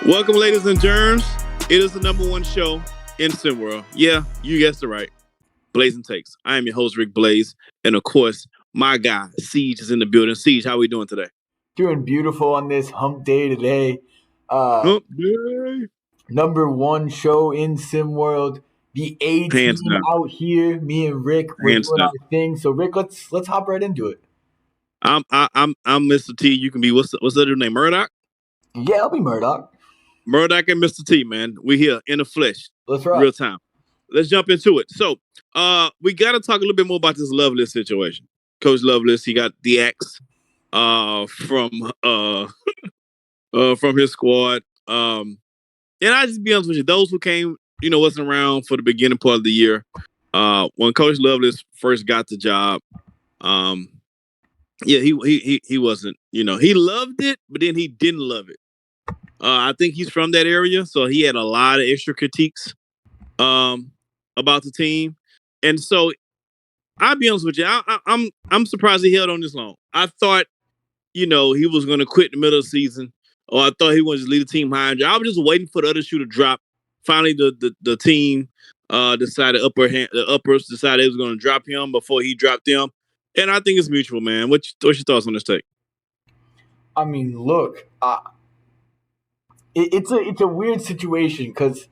Welcome, ladies and germs. It is the number one show in SimWorld. Yeah, you guessed it right. BLAZIN Takes. I am your host, Rick Blaze. And of course, my guy, Siege, is in the building. Siege, how are we doing today? Doing beautiful on this hump day today. Hump day. Number one show in SimWorld. The A Hands team down. out here. Me and Rick, we're Hands doing down. our thing. So Rick, let's hop right into it. I'm Mr. T. You can be what's the other name? Murdoch? Yeah, I'll be Murdoch. Murdoch and Mr. T, man. We here in the flesh. Let's rock. Real time. Let's jump into it. So we gotta talk a little bit more about this Lovelace situation. Coach Lovelace, he got the axe from his squad. And I just be honest with you, those who came, wasn't around for the beginning part of the year. When Coach Lovelace first got the job, he wasn't, he loved it, but then he didn't love it. I think he's from that area, so he had a lot of extra critiques about the team. And so I'll be honest with you, I'm surprised he held on this long. I thought, he was going to quit in the middle of the season, or I thought he was to lead the team high. I was just waiting for the other shoe to drop. Finally, the team decided the uppers decided they was going to drop him before he dropped them. And I think it's mutual, man. What's your thoughts on this take? I mean, look, it's a weird situation because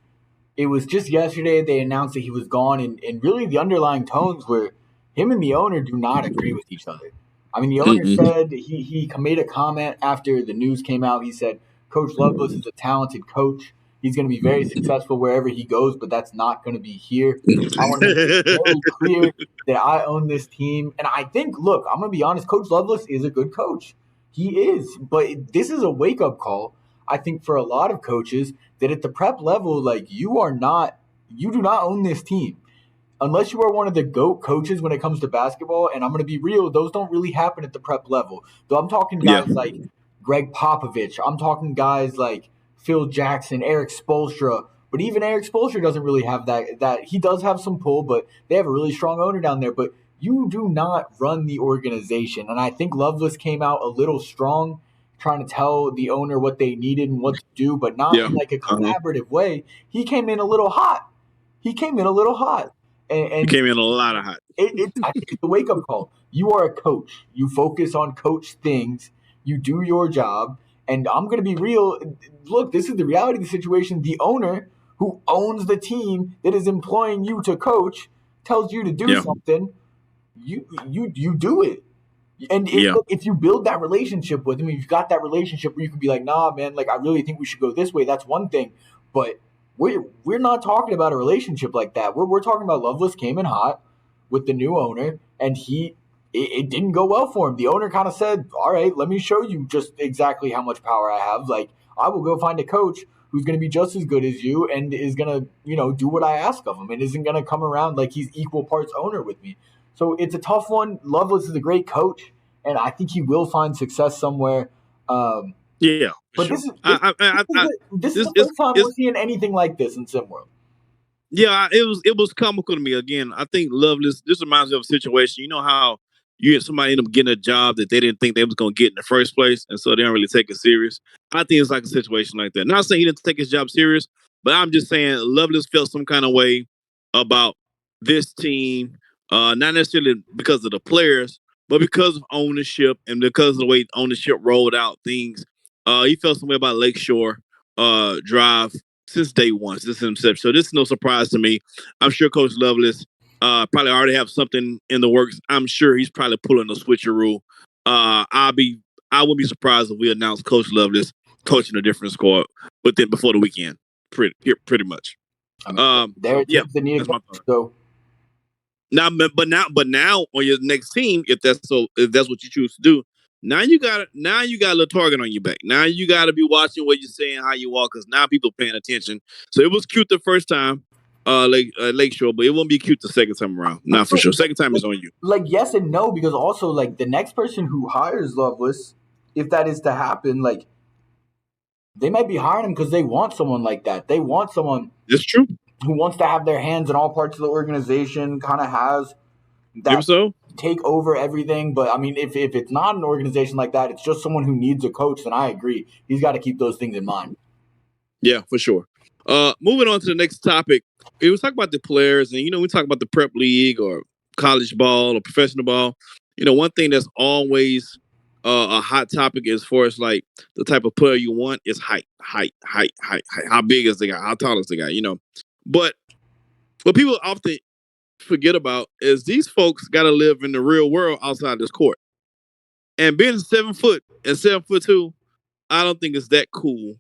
it was just yesterday they announced that he was gone, and really the underlying tones were him and the owner do not agree with each other. I mean, the owner said he made a comment after the news came out. He said, Coach Lovelace is a talented coach. He's going to be very successful wherever he goes, but that's not going to be here. I want to make it very clear that I own this team. And I think, look, I'm going to be honest, Coach Lovelace is a good coach. He is. But this is a wake-up call, I think, for a lot of coaches that at the prep level, like, you do not own this team. Unless you are one of the GOAT coaches when it comes to basketball, and I'm going to be real, those don't really happen at the prep level. Though I'm talking guys like Greg Popovich. I'm talking guys like Phil Jackson, Eric Spoelstra. But even Eric Spoelstra doesn't really have that. He does have some pull, but they have a really strong owner down there. But you do not run the organization. And I think Lovelace came out a little strong, trying to tell the owner what they needed and what to do, but not in like a collaborative way. He came in a little hot. And came in a lot of hot. I think it's a wake-up call. You are a coach. You focus on coach things. You do your job. And I'm going to be real. Look, this is the reality of the situation. The owner who owns the team that is employing you to coach tells you to do something. You do it. And if you build that relationship with him, if you've got that relationship where you can be like, nah, man, like I really think we should go this way, that's one thing. But we're not talking about a relationship like that. We're talking about Lovelace came in hot with the new owner, and it didn't go well for him. The owner kind of said, all right, let me show you just exactly how much power I have. Like, I will go find a coach who's going to be just as good as you and is going to, do what I ask of him and isn't going to come around like he's equal parts owner with me. So it's a tough one. Lovelace is a great coach, and I think he will find success somewhere. But sure. This is the first time we're seeing anything like this in SimWorld. Yeah, it was comical to me. Again, I think Lovelace, this reminds me of a situation. You know how you had somebody end up getting a job that they didn't think they was going to get in the first place, and so they don't really take it serious. I think it's like a situation like that. Not saying he didn't take his job serious, but I'm just saying Lovelace felt some kind of way about this team, not necessarily because of the players, but because of ownership and because of the way ownership rolled out things. He felt some way about Lakeshore Drive since day one, since inception. So this is no surprise to me. I'm sure Coach Lovelace probably already have something in the works. I'm sure he's probably pulling a switcheroo. I wouldn't be surprised if we announce Coach Lovelace coaching a different squad before the weekend. Pretty much. I mean, that's my thought. So now on your next team, if that's what you choose to do, now you got a little target on your back. Now you got to be watching what you're saying, how you walk, because now people are paying attention. So it was cute the first time, Lakeshore, but it won't be cute the second time around. Not for sure. Second time is on you. Like, yes and no, because also like the next person who hires Lovelace, if that is to happen, like they might be hiring him because they want someone like that. They want someone. That's true. Who wants to have their hands in all parts of the organization, kind of has that take over everything. But I mean, if it's not an organization like that, it's just someone who needs a coach, then I agree. He's got to keep those things in mind. Yeah, for sure. Moving on to the next topic. We was talking about the players, and we talk about the prep league or college ball or professional ball. One thing that's always a hot topic as far as like the type of player you want is height, height, height, height, height. How big is the guy? How tall is the guy? But what people often forget about is these folks got to live in the real world outside this court. And being 7 foot and 7'2", I don't think it's that cool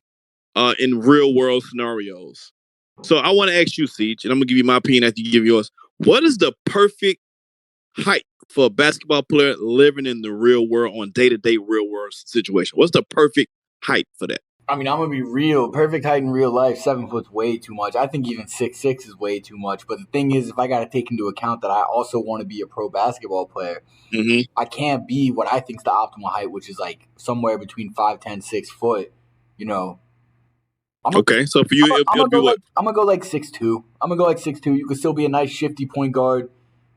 in real world scenarios. So I want to ask you, Siege, and I'm gonna give you my opinion after you give yours. What is the perfect height for a basketball player living in the real world on day-to-day real world situation? What's the perfect height for that? I mean, I'm gonna be real. Perfect height in real life, 7 foot's way too much. I think even 6'6" is way too much. But the thing is, if I got to take into account that I also want to be a pro basketball player, Mm-hmm. I can't be what I think is the optimal height, which is like somewhere between 5'10", 6 foot. You know, I'm gonna Okay, so for you, it'll be what? I'm gonna go like 6'2". I'm gonna go like 6'2". You could still be a nice shifty point guard,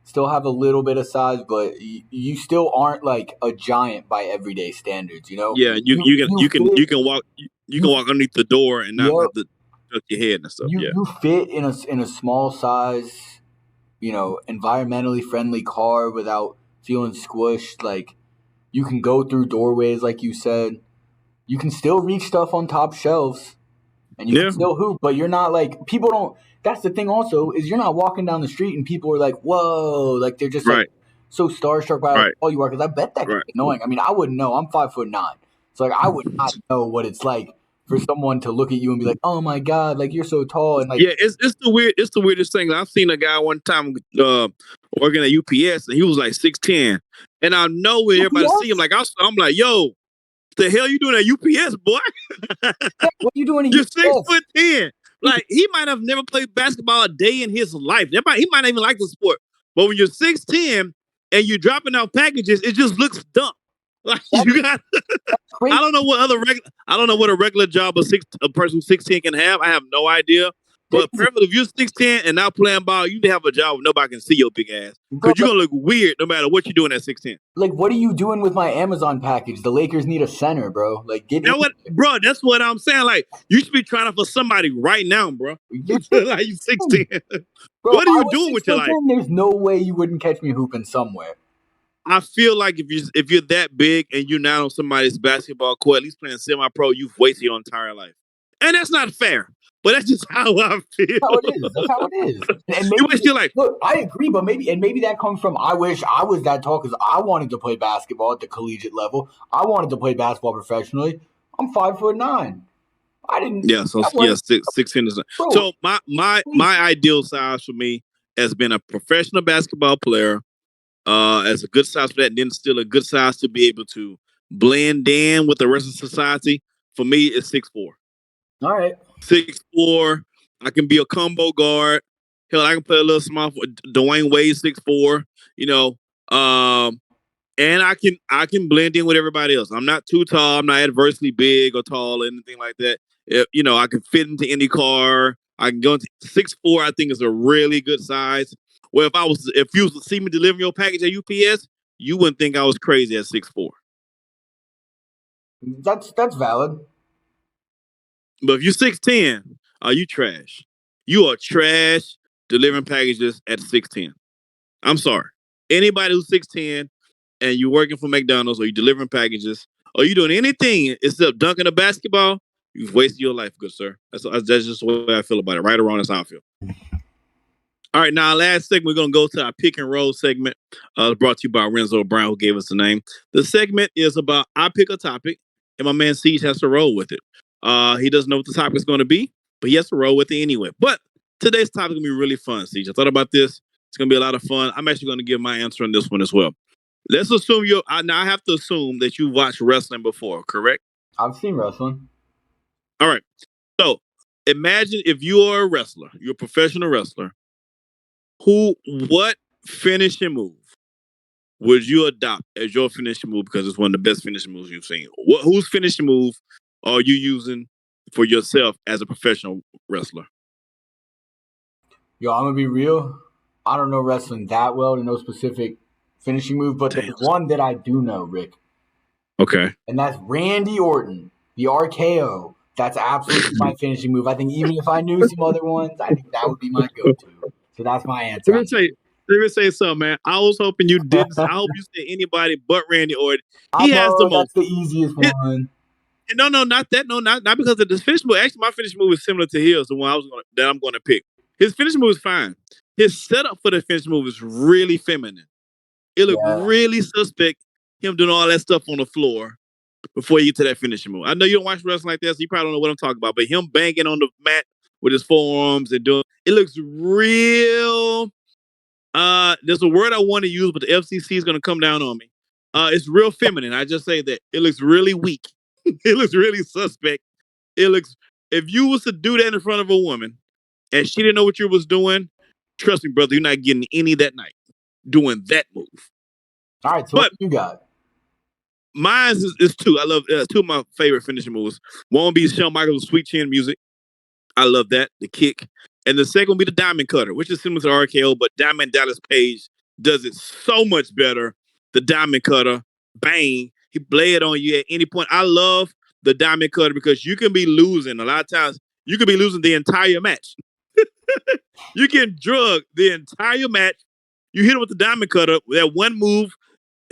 still have a little bit of size, but you still aren't like a giant by everyday standards. You know, Yeah, you you you can you you can fit you can walk you you can walk underneath the door and not you have to duck your head and stuff. Yeah, you fit in a small size, environmentally friendly car without feeling squished. Like you can go through doorways, like you said. You can still reach stuff on top shelves and you can yeah, still hoop, but you're not like people don't. That's the thing. Also, is you're not walking down the street and people are like, "Whoa!" Like they're just like right, so starstruck by how right, tall you are. Because I bet that can right. be annoying. I mean, I wouldn't know. I'm 5'9", so like I would not know what it's like for someone to look at you and be like, "Oh my god, like you're so tall," and like Yeah, it's the weirdest thing. I've seen a guy one time working at UPS, and he was like 6'10", and I know when everybody see him, UPS. like I'm like, yo, the hell you doing at UPS, boy? Yeah, what are you doing at You're six UPS? foot ten. Like he might have never played basketball a day in his life. He might not even like the sport. But when you're 6'10" and you're dropping out packages, it just looks dumb. Like That's you got I crazy. don't know what I don't know what a regular job a person 6'10" can have. I have no idea. This But is, preferably if you're 6'10" and not playing ball, you have a job where nobody can see your big ass. bro. Because you're gonna look weird no matter what you're doing at 6'10". Like, what are you doing with my Amazon package? The Lakers need a center, bro. Like, get in. Now what bro, that's what I'm saying. Like you should be trying for somebody right now, bro. You're Like you 6'10". 6'10". Bro, if What are I you was doing six with your foot life? ten, there's no way you wouldn't catch me hooping somewhere. I feel like if you're that big and you're not on somebody's basketball court, at least playing semi-pro, you've wasted your entire life, and that's not fair. But that's just how I feel. That's how it is. That's how it is. And You maybe waste your life. look, I agree, but maybe that comes from I wish I was that tall because I wanted to play basketball at the collegiate level. I wanted to play basketball professionally. I'm 5'9". I didn't. Yeah, so That yeah, was, 6'10". bro. So my Please. ideal size for me has been a professional basketball player, as a good size for that, and then still a good size to be able to blend in with the rest of society. For me, it's 6'4". All right. 6'4". I can be a combo guard. Hell, I can play a little small. Dwayne Wade 6'4". You know, um, and I can blend in with everybody else. I'm not too tall. I'm not adversely big or tall or anything like that. I can fit into any car. I can go into 6'4". I think is a really good size. Well, if you was to see me delivering your package at UPS, you wouldn't think I was crazy at 6'4". That's valid. But if you're 6'10", are you trash? You are trash delivering packages at 6'10". I'm sorry. Anybody who's 6'10" and you're working for McDonald's or you're delivering packages or you're doing anything except dunking a basketball, you've wasted your life, good sir. That's just the way I feel about it. Right or wrong, that's how I feel. All right, now last segment, we're gonna go to our pick and roll segment. Brought to you by Renzo Brown, who gave us the name. The segment is about I pick a topic, and my man Siege has to roll with it. He doesn't know what the topic is going to be, but he has to roll with it anyway. But today's topic is gonna be really fun, Siege. I thought about this. It's gonna be a lot of fun. I'm actually gonna give my answer on this one as well. Let's assume now I have to assume that you watched wrestling before, correct? I've seen wrestling. All right. So imagine if you are a wrestler, you're a professional wrestler. What finishing move would you adopt as your finishing move because it's one of the best finishing moves you've seen? Whose finishing move are you using for yourself as a professional wrestler? Yo, I'm gonna be real. I don't know wrestling that well to know specific finishing move, but Damn. there's one that I do know, Rick, Okay. and that's Randy Orton, the RKO That's absolutely my finishing move. I think even if I knew some other ones, I think that would be my go-to. So that's my answer. Let me say, let me say something, man. I was hoping you didn't. I hope you said anybody but Randy Orton. I He has the know most. that's the easiest one. No, no, not that. No, not because of this finish move. Actually, my finish move is similar to his, the one that I'm going to pick. His finish move is fine. His setup for the finish move is really feminine. It looked Yeah. really suspect. Him doing all that stuff on the floor before you get to that finishing move. I know you don't watch wrestling like that, so you probably don't know what I'm talking about. But him banging on the mat with his forearms and doing it looks real. There's a word I want to use, but the FCC is going to come down on me. It's real feminine. I just say that it looks really weak. It looks really suspect. It looks. If you was to do that in front of a woman and she didn't know what you was doing, trust me, brother, you're not getting any that night doing that move. All right. So But what do you got? mine is two. I love two of my favorite finishing moves. One would be Shawn Michaels' Sweet Chin Music. I love that, the kick. And the second would be the Diamond Cutter, which is similar to RKO, but Diamond Dallas Page does it so much better. The Diamond Cutter, bang, he bled on you at any point. I love the Diamond Cutter because you can be losing. A lot of times, you could be losing the entire match. You can drug the entire match. You hit him with the Diamond Cutter, that one move,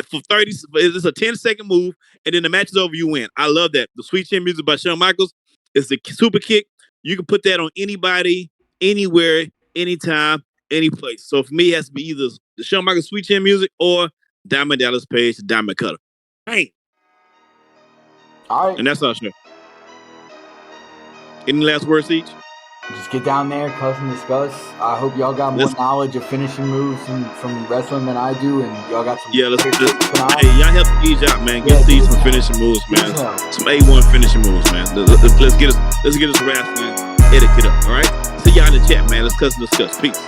for 30, it's a 10-second move, and then the match is over, you win. I love that. The Sweet Chin Music by Shawn Michaels is the super kick. You can put that on anybody, anywhere, anytime, any place. So for me, it has to be either the Shawn Michaels Sweet Chin Music or Diamond Dallas Page, Diamond Cutter. Bang. All right. And that's our show. Any last words each? Just get down there, cuss and discuss. I hope y'all got more knowledge of finishing moves from wrestling than I do, and y'all got some. Yeah, let's hey, y'all help Ease out, man. Get Steve some finishing moves, man. Some A1 finishing moves, man. Let's get us wrestling etiquette up. All right. See y'all in the chat, man. Let's cuss and discuss. Peace.